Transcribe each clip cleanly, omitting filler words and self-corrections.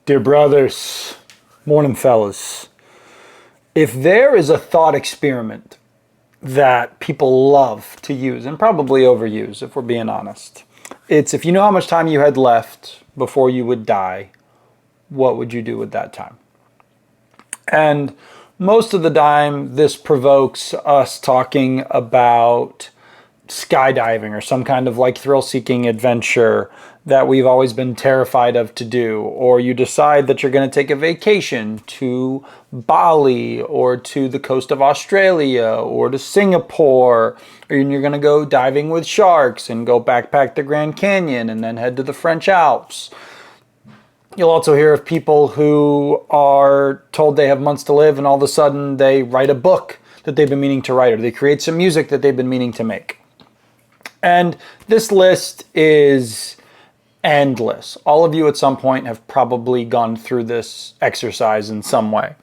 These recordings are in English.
Dear brothers, morning fellas. If there is a thought experiment that people love to use, and probably overuse if we're being honest, it's if you know how much time you had left before you would die, what would you do with that time? And most of the time this provokes us talking about skydiving or some kind of like thrill-seeking adventure that we've always been terrified of to do, or you decide that you're going to take a vacation to Bali or to the coast of Australia or to Singapore, or you're going to go diving with sharks and go backpack the Grand Canyon and then head to the French Alps. You'll also hear of people who are told they have months to live and all of a sudden they write a book that they've been meaning to write, or they create some music that they've been meaning to make. And this list is endless. All of you at some point have probably gone through this exercise in some way.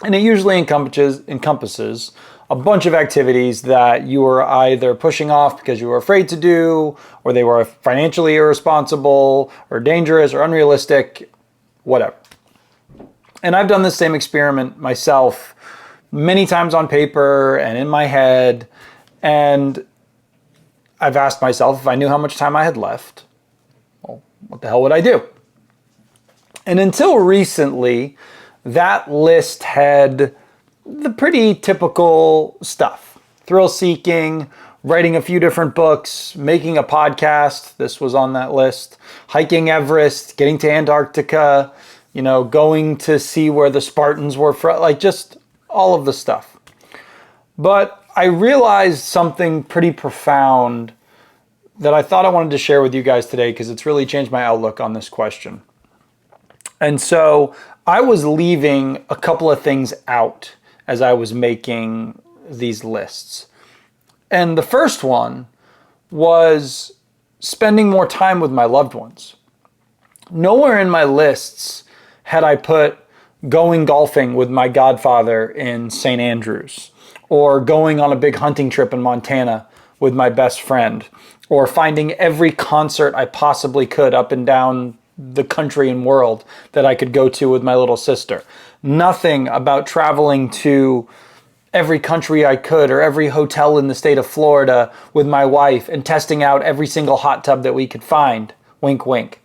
And it usually encompasses a bunch of activities that you were either pushing off because you were afraid to do, or they were financially irresponsible, or dangerous, or unrealistic, whatever. And I've done this same experiment myself many times on paper and in my head, and I've asked myself if I knew how much time I had left, well, what the hell would I do? And until recently, that list had the pretty typical stuff. Thrill-seeking, writing a few different books, making a podcast, this was on that list, hiking Everest, getting to Antarctica, going to see where the Spartans were from, like just all of the stuff. But I realized something pretty profound that I thought I wanted to share with you guys today because it's really changed my outlook on this question. And so I was leaving a couple of things out as I was making these lists. And the first one was spending more time with my loved ones. Nowhere in my lists had I put going golfing with my godfather in St. Andrews, or going on a big hunting trip in Montana with my best friend, or finding every concert I possibly could up and down the country and world that I could go to with my little sister. Nothing about traveling to every country I could or every hotel in the state of Florida with my wife and testing out every single hot tub that we could find. Wink, wink.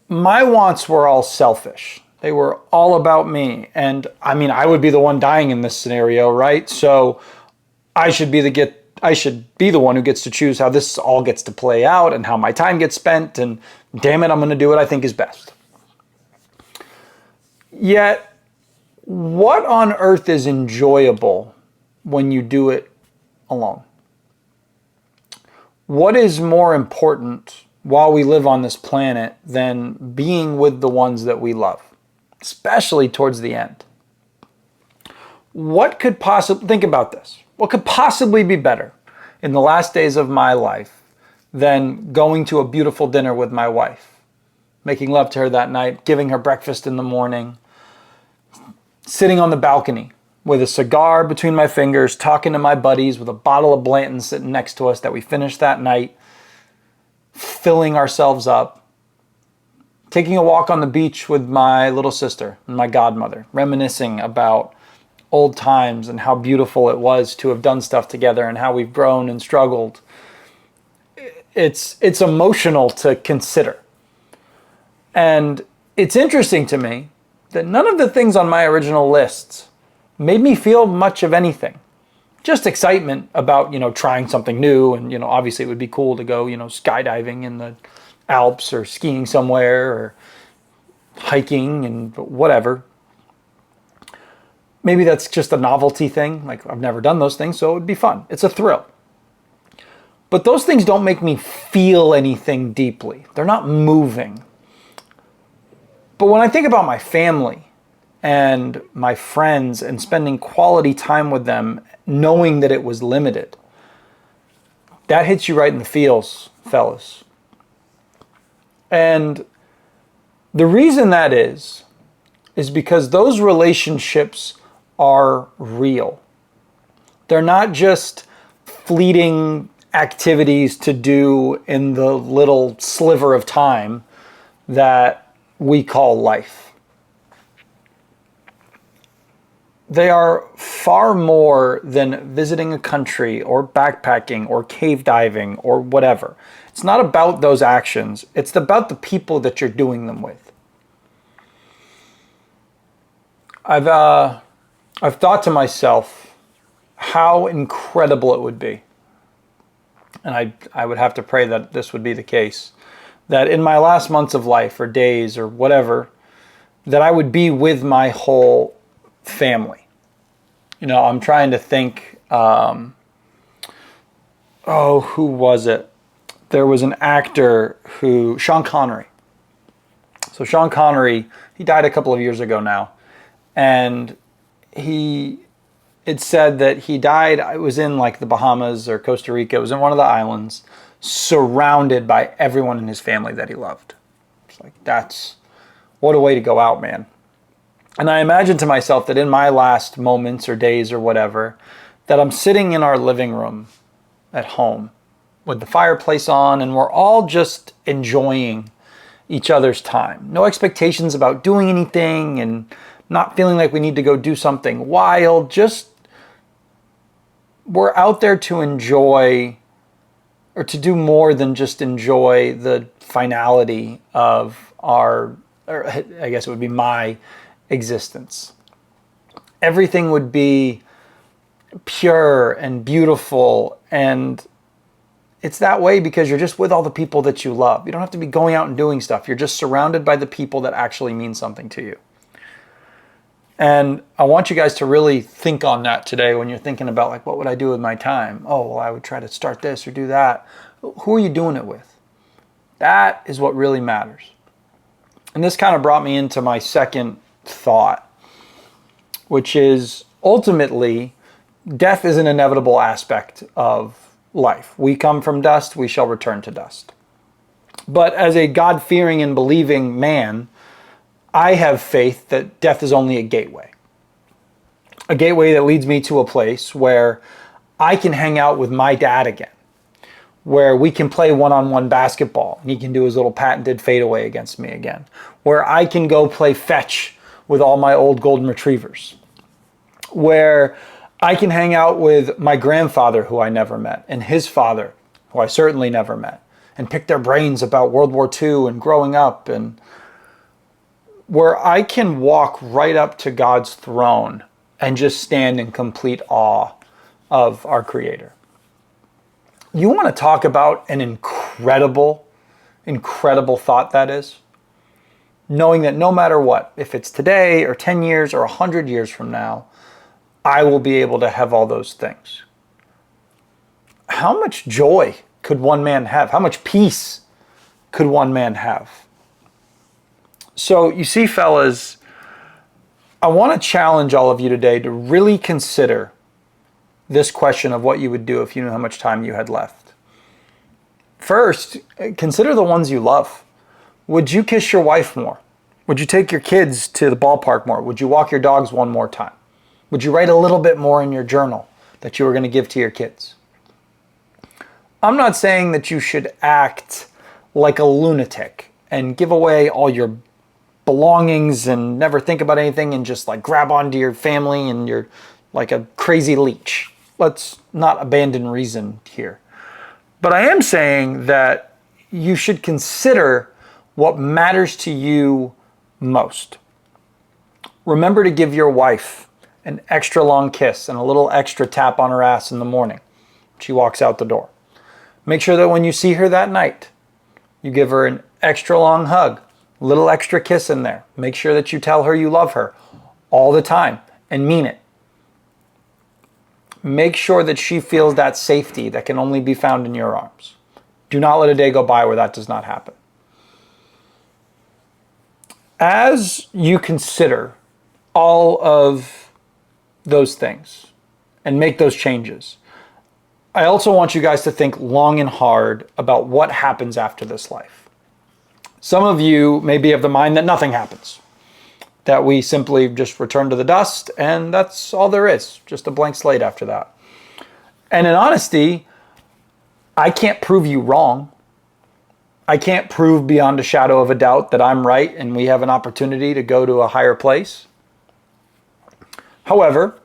My wants were all selfish. They were all about me. And I would be the one dying in this scenario, right? So I should be the one who gets to choose how this all gets to play out and how my time gets spent. And damn it, I'm going to do what I think is best. Yet, what on earth is enjoyable when you do it alone? What is more important while we live on this planet than being with the ones that we love, especially towards the end? What could possibly, think about this, what could possibly be better in the last days of my life than going to a beautiful dinner with my wife, making love to her that night, giving her breakfast in the morning, sitting on the balcony with a cigar between my fingers, talking to my buddies with a bottle of Blanton sitting next to us that we finished that night, filling ourselves up, taking a walk on the beach with my little sister and my godmother, reminiscing about old times and how beautiful it was to have done stuff together and how we've grown and struggled. It's emotional to consider. And it's interesting to me that none of the things on my original lists made me feel much of anything. Just excitement about, trying something new. And, obviously it would be cool to go, skydiving in the Alps or skiing somewhere or hiking and whatever. Maybe that's just a novelty thing. Like, I've never done those things, so it would be fun. It's a thrill. But those things don't make me feel anything deeply. They're not moving. But when I think about my family and my friends and spending quality time with them, knowing that it was limited, that hits you right in the feels, fellas. And the reason that is because those relationships are real. They're not just fleeting activities to do in the little sliver of time that we call life. They are far more than visiting a country or backpacking or cave diving or whatever. It's not about those actions. It's about the people that you're doing them with. I've thought to myself how incredible it would be, and I would have to pray that this would be the case, that in my last months of life or days or whatever, that I would be with my whole family. You know, I'm trying to think, who was it? There was an actor Sean Connery. So Sean Connery, he died a couple of years ago now. And it said that he died, it was in like the Bahamas or Costa Rica, it was in one of the islands, surrounded by everyone in his family that he loved. It's like, what a way to go out, man. And I imagine to myself that in my last moments or days or whatever, that I'm sitting in our living room at home with the fireplace on, and we're all just enjoying each other's time. No expectations about doing anything and not feeling like we need to go do something wild. Just we're out there to enjoy, or to do more than just enjoy the finality of our, or I guess it would be my existence. Everything would be pure and beautiful, and it's that way because you're just with all the people that you love. You don't have to be going out and doing stuff. You're just surrounded by the people that actually mean something to you. And I want you guys to really think on that today when you're thinking about, like, what would I do with my time? Oh, well, I would try to start this or do that. Who are you doing it with? That is what really matters. And this kind of brought me into my second thought, which is ultimately death is an inevitable aspect of life. We come from dust, we shall return to dust. But as a God-fearing and believing man, I have faith that death is only a gateway that leads me to a place where I can hang out with my dad again, where we can play one-on-one basketball and he can do his little patented fadeaway against me again, where I can go play fetch with all my old golden retrievers, where I can hang out with my grandfather, who I never met, and his father, who I certainly never met, and pick their brains about World War II and growing up, and where I can walk right up to God's throne and just stand in complete awe of our Creator. You want to talk about an incredible, incredible thought that is? Knowing that no matter what, if it's today or 10 years or 100 years from now, I will be able to have all those things. How much joy could one man have? How much peace could one man have? So you see, fellas, I want to challenge all of you today to really consider this question of what you would do if you knew how much time you had left. First, consider the ones you love. Would you kiss your wife more? Would you take your kids to the ballpark more? Would you walk your dogs one more time? Would you write a little bit more in your journal that you were going to give to your kids? I'm not saying that you should act like a lunatic and give away all your belongings and never think about anything and just like grab onto your family and you're like a crazy leech. Let's not abandon reason here. But I am saying that you should consider what matters to you most. Remember to give your wife an extra long kiss and a little extra tap on her ass in the morning when she walks out the door. Make sure that when you see her that night, you give her an extra long hug, a little extra kiss in there. Make sure that you tell her you love her all the time and mean it. Make sure that she feels that safety that can only be found in your arms. Do not let a day go by where that does not happen. As you consider all of those things and make those changes, I also want you guys to think long and hard about what happens after this life. Some of you may be of the mind that nothing happens, that we simply just return to the dust and that's all there is, just a blank slate after that. And in honesty, I can't prove you wrong. I can't prove beyond a shadow of a doubt that I'm right and we have an opportunity to go to a higher place. However,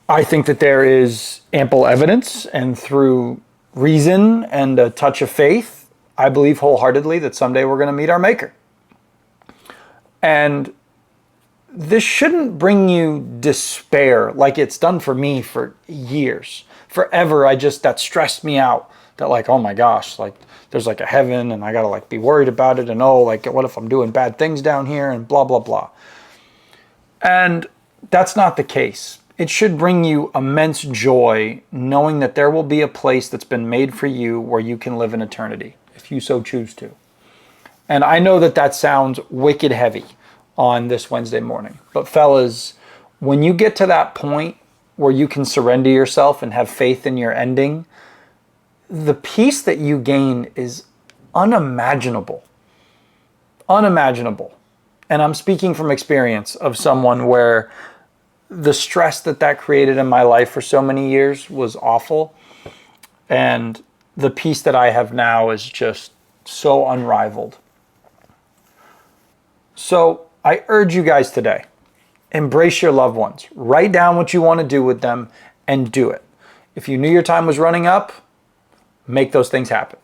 I think that there is ample evidence, and through reason and a touch of faith, I believe wholeheartedly that someday we're going to meet our Maker. And this shouldn't bring you despair like it's done for me for years. Forever, that stressed me out. That like, oh my gosh, like there's like a heaven and I got to like be worried about it. And oh, like what if I'm doing bad things down here and blah, blah, blah. And that's not the case. It should bring you immense joy knowing that there will be a place that's been made for you where you can live in eternity, if you so choose to. And I know that that sounds wicked heavy on this Wednesday morning. But fellas, when you get to that point where you can surrender yourself and have faith in your ending, the peace that you gain is unimaginable. Unimaginable. And I'm speaking from experience of someone where the stress that created in my life for so many years was awful. And the peace that I have now is just so unrivaled. So I urge you guys today, embrace your loved ones. Write down what you want to do with them and do it. If you knew your time was running up, make those things happen.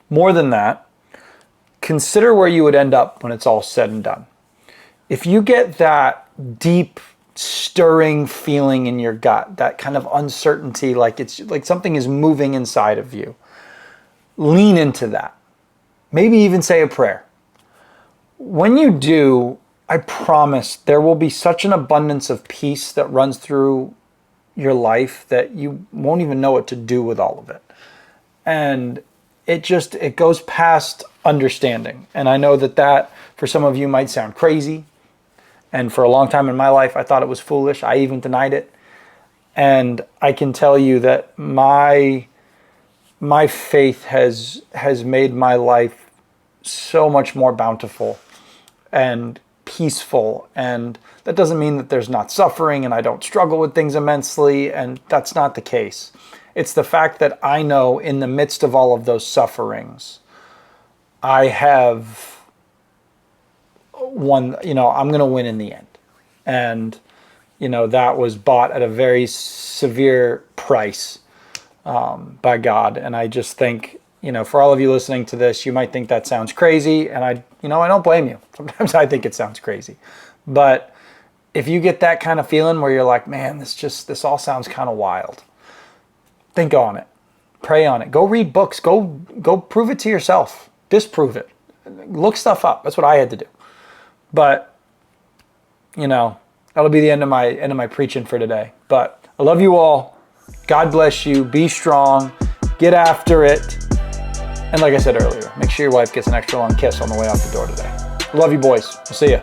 More than that, consider where you would end up when it's all said and done. If you get that deep, stirring feeling in your gut, that kind of uncertainty, like it's like something is moving inside of you, lean into that. Maybe even say a prayer. When you do, I promise there will be such an abundance of peace that runs through your life that you won't even know what to do with all of it. And it goes past understanding. And I know that for some of you might sound crazy. And for a long time in my life, I thought it was foolish. I even denied it. And I can tell you that my faith has made my life so much more bountiful and peaceful. And that doesn't mean that there's not suffering and I don't struggle with things immensely. And that's not the case. It's the fact that I know in the midst of all of those sufferings, I have won, I'm going to win in the end. And, that was bought at a very severe price by God. And I just think, for all of you listening to this, you might think that sounds crazy. And I don't blame you. Sometimes I think it sounds crazy. But if you get that kind of feeling where you're like, man, this all sounds kind of wild. Think on it. Pray on it. Go read books. Go prove it to yourself. Disprove it. Look stuff up. That's what I had to do. But, that'll be the end of my preaching for today. But I love you all. God bless you. Be strong. Get after it. And like I said earlier, make sure your wife gets an extra long kiss on the way out the door today. Love you, boys. I'll see ya.